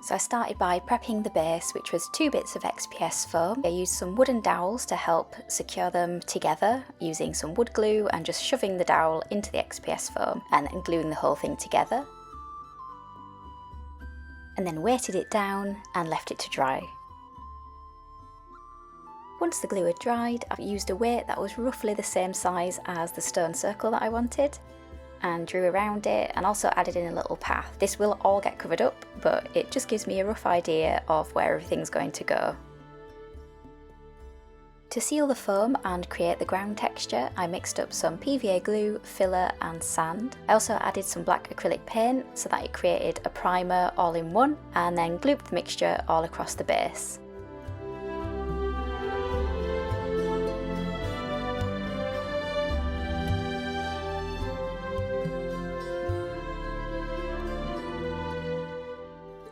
So I started by prepping the base, which was 2 bits of XPS foam. I used some wooden dowels to help secure them together using some wood glue and just shoving the dowel into the XPS foam and then gluing the whole thing together. And then weighted it down and left it to dry. Once the glue had dried, I used a weight that was roughly the same size as the stone circle that I wanted, and drew around it and also added in a little path. This will all get covered up, but it just gives me a rough idea of where everything's going to go. To seal the foam and create the ground texture, I mixed up some PVA glue, filler and sand. I also added some black acrylic paint so that it created a primer all in one, and then glued the mixture all across the base.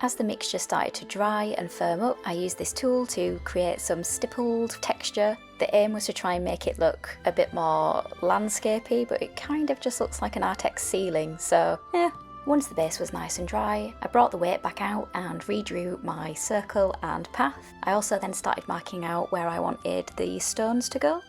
As the mixture started to dry and firm up, I used this tool to create some stippled texture. The aim was to try and make it look a bit more landscapey, but it kind of just looks like an Artex ceiling, so yeah. Once the base was nice and dry, I brought the weight back out and redrew my circle and path. I also then started marking out where I wanted the stones to go.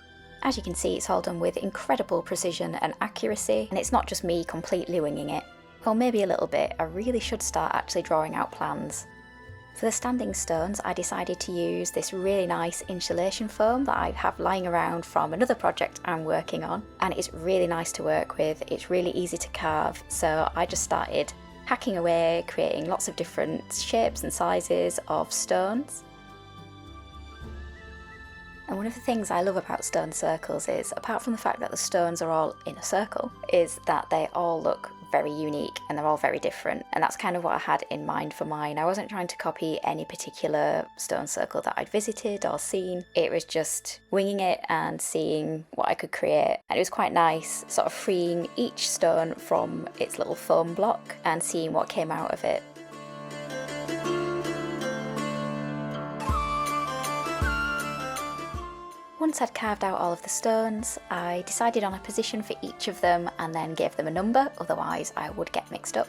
As you can see, it's all done with incredible precision and accuracy, and it's not just me completely winging it. Well, maybe a little bit. I really should start actually drawing out plans. For the standing stones, I decided to use this really nice insulation foam that I have lying around from another project I'm working on, and it's really nice to work with. It's really easy to carve, so I just started hacking away, creating lots of different shapes and sizes of stones. And one of the things I love about stone circles is, apart from the fact that the stones are all in a circle, is that they all look very unique and they're all very different, and that's kind of what I had in mind for mine. I wasn't trying to copy any particular stone circle that I'd visited or seen. It was just winging it and seeing what I could create, and it was quite nice sort of freeing each stone from its little foam block and seeing what came out of it. Once I'd carved out all of the stones, I decided on a position for each of them and then gave them a number, otherwise I would get mixed up.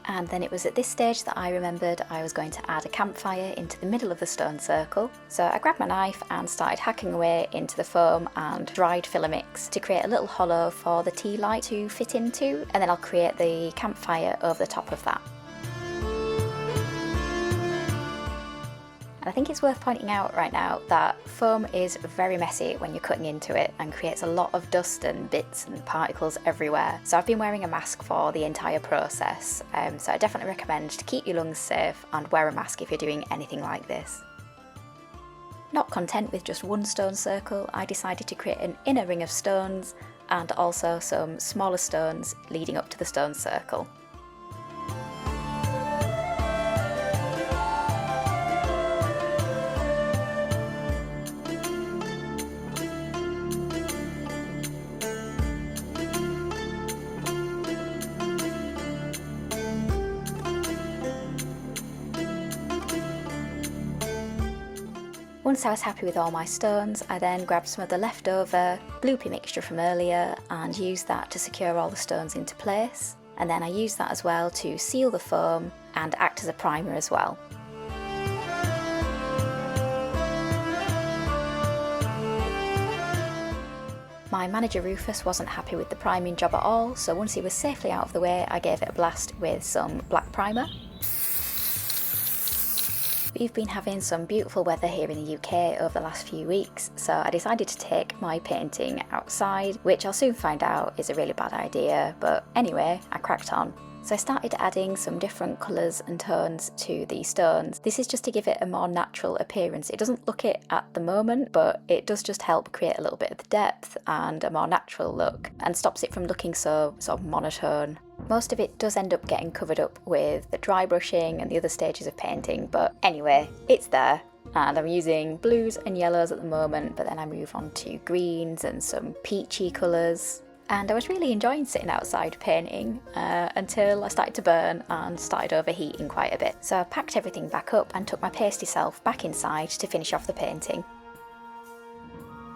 And then it was at this stage that I remembered I was going to add a campfire into the middle of the stone circle. So I grabbed my knife and started hacking away into the foam and dried filler mix to create a little hollow for the tea light to fit into, and then I'll create the campfire over the top of that. And I think it's worth pointing out right now that foam is very messy when you're cutting into it and creates a lot of dust and bits and particles everywhere. So I've been wearing a mask for the entire process, so I definitely recommend to keep your lungs safe and wear a mask if you're doing anything like this. Not content with just one stone circle, I decided to create an inner ring of stones and also some smaller stones leading up to the stone circle. Once I was happy with all my stones, I then grabbed some of the leftover gloopy mixture from earlier and used that to secure all the stones into place. And then I used that as well to seal the foam and act as a primer as well. My manager Rufus wasn't happy with the priming job at all, so once he was safely out of the way, I gave it a blast with some black primer. We've been having some beautiful weather here in the UK over the last few weeks, so I decided to take my painting outside, which I'll soon find out is a really bad idea, but anyway, I cracked on. So I started adding some different colours and tones to the stones. This is just to give it a more natural appearance. It doesn't look it at the moment, but it does just help create a little bit of the depth and a more natural look, and stops it from looking so sort of monotone. Most of it does end up getting covered up with the dry brushing and the other stages of painting, but anyway, it's there. And I'm using blues and yellows at the moment, but then I move on to greens and some peachy colours. And I was really enjoying sitting outside painting until I started to burn and started overheating quite a bit. So I packed everything back up and took my pasty self back inside to finish off the painting.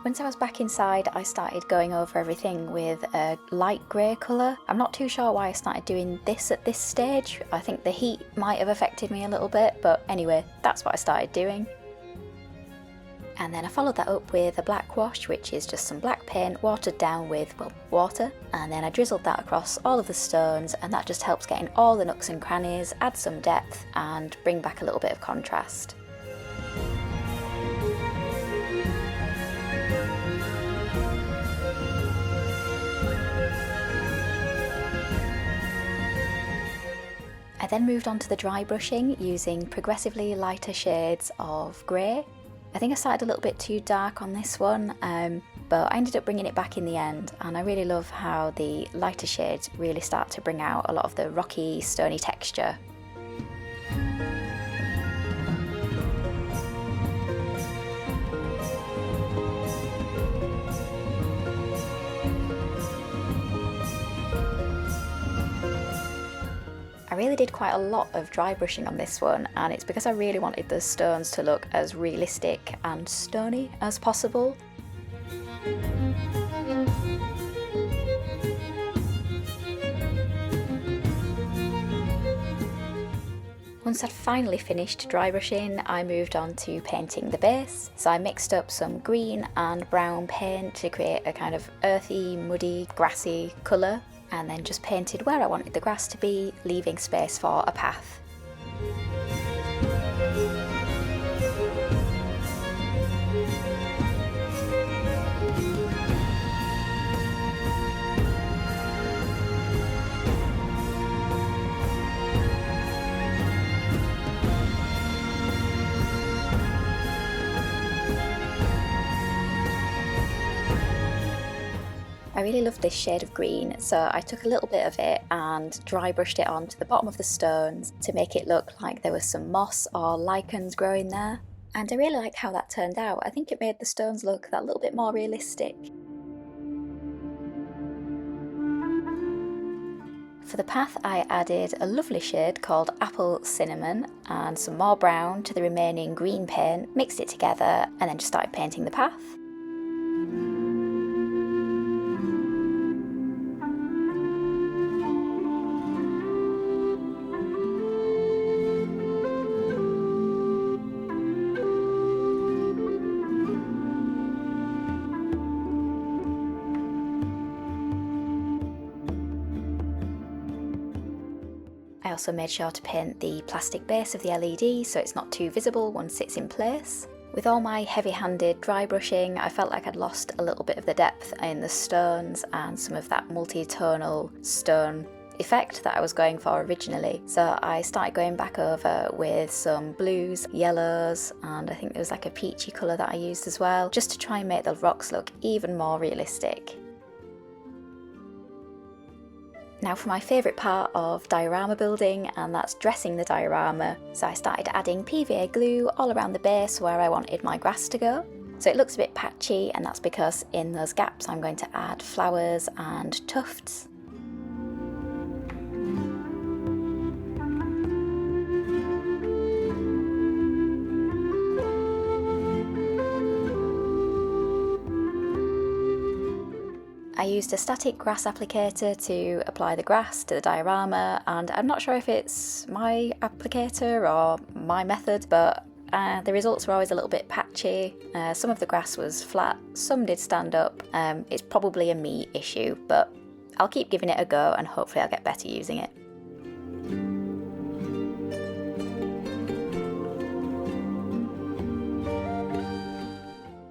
Once I was back inside, I started going over everything with a light grey colour. I'm not too sure why I started doing this at this stage. I think the heat might have affected me a little bit, but anyway, that's what I started doing. And then I followed that up with a black wash, which is just some black paint watered down with, well, water. And then I drizzled that across all of the stones, and that just helps get in all the nooks and crannies, add some depth and bring back a little bit of contrast. I then moved on to the dry brushing using progressively lighter shades of grey. I think I started a little bit too dark on this one, but I ended up bringing it back in the end, and I really love how the lighter shades really start to bring out a lot of the rocky, stony texture. I really did quite a lot of dry brushing on this one, and it's because I really wanted the stones to look as realistic and stony as possible. Once I'd finally finished dry brushing, I moved on to painting the base. So I mixed up some green and brown paint to create a kind of earthy, muddy, grassy colour, and then just painted where I wanted the grass to be, leaving space for a path. I really love this shade of green, so I took a little bit of it and dry brushed it onto the bottom of the stones to make it look like there was some moss or lichens growing there. And I really liked how that turned out. I think it made the stones look that little bit more realistic. For the path, I added a lovely shade called Apple Cinnamon and some more brown to the remaining green paint, mixed it together, and then just started painting the path. I also made sure to paint the plastic base of the LED so it's not too visible once it's in place. With all my heavy-handed dry brushing, I felt like I'd lost a little bit of the depth in the stones and some of that multi-tonal stone effect that I was going for originally. So I started going back over with some blues, yellows, and I think there was like a peachy colour that I used as well, just to try and make the rocks look even more realistic. Now for my favourite part of diorama building, and that's dressing the diorama. So I started adding PVA glue all around the base where I wanted my grass to go. So it looks a bit patchy, and that's because in those gaps I'm going to add flowers and tufts. I used a static grass applicator to apply the grass to the diorama, and I'm not sure if it's my applicator or my method, but the results were always a little bit patchy. Some of the grass was flat, some did stand up. It's probably a me issue, but I'll keep giving it a go and hopefully I'll get better using it.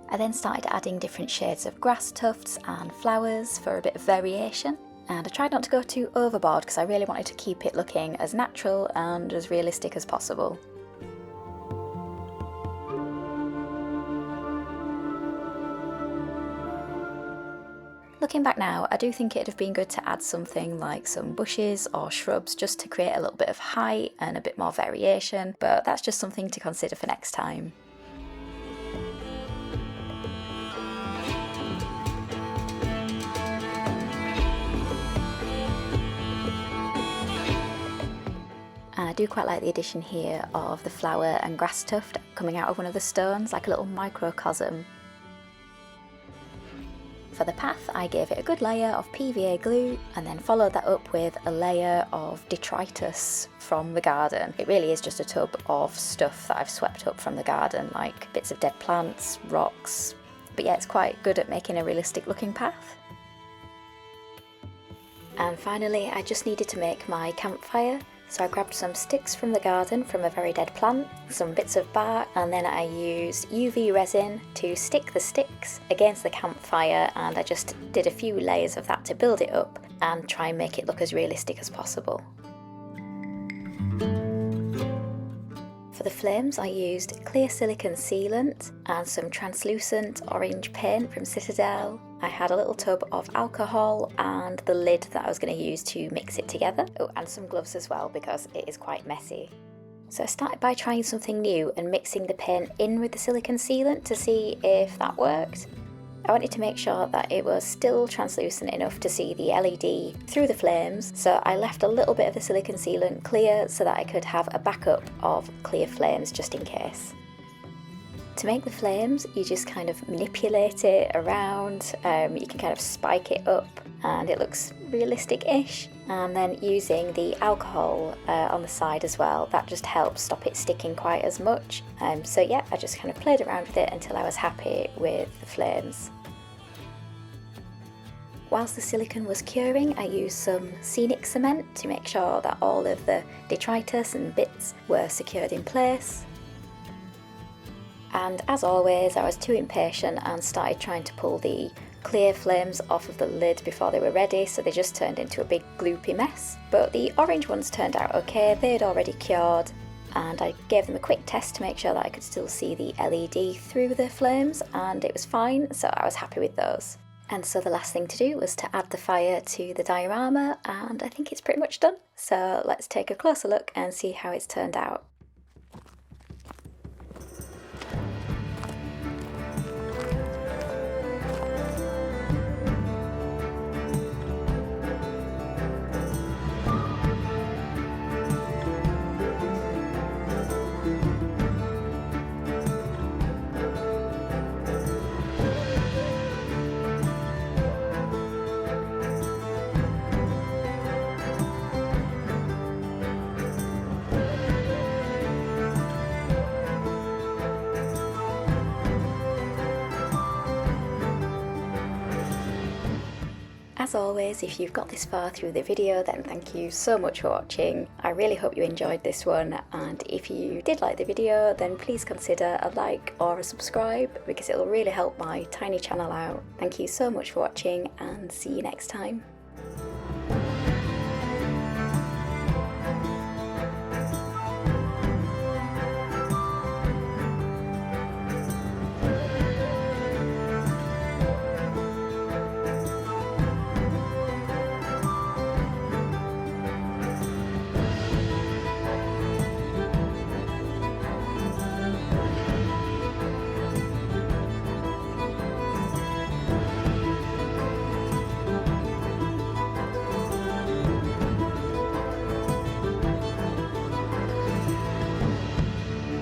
I then started adding different shades of grass tufts and flowers for a bit of variation, and I tried not to go too overboard because I really wanted to keep it looking as natural and as realistic as possible. Looking back now, I do think it'd have been good to add something like some bushes or shrubs just to create a little bit of height and a bit more variation, but that's just something to consider for next time. And I do quite like the addition here of the flower and grass tuft coming out of one of the stones, like a little microcosm. For the path, I gave it a good layer of PVA glue and then followed that up with a layer of detritus from the garden. It really is just a tub of stuff that I've swept up from the garden, like bits of dead plants, rocks, but yeah, it's quite good at making a realistic looking path. And finally, I just needed to make my campfire. So I grabbed some sticks from the garden from a very dead plant, some bits of bark, and then I used UV resin to stick the sticks against the campfire, and I just did a few layers of that to build it up and try and make it look as realistic as possible. For the flames, I used clear silicone sealant and some translucent orange paint from Citadel. I had a little tub of alcohol and the lid that I was going to use to mix it together. Oh, and some gloves as well because it is quite messy. So I started by trying something new and mixing the paint in with the silicone sealant to see if that worked. I wanted to make sure that it was still translucent enough to see the LED through the flames, so I left a little bit of the silicone sealant clear so that I could have a backup of clear flames just in case. To make the flames, you just kind of manipulate it around, you can kind of spike it up and it looks realistic-ish. And then using the alcohol on the side as well, that just helps stop it sticking quite as much. So yeah, I just kind of played around with it until I was happy with the flames. Whilst the silicone was curing, I used some scenic cement to make sure that all of the detritus and bits were secured in place. And as always, I was too impatient and started trying to pull the clear flames off of the lid before they were ready, so they just turned into a big gloopy mess. But the orange ones turned out okay, they'd already cured, and I gave them a quick test to make sure that I could still see the LED through the flames, and it was fine, so I was happy with those. And so the last thing to do was to add the fire to the diorama, and I think it's pretty much done. So let's take a closer look and see how it's turned out. As always, if you've got this far through the video, then thank you so much for watching. I really hope you enjoyed this one, and if you did like the video, then please consider a like or a subscribe because it'll really help my tiny channel out. Thank you so much for watching, and see you next time.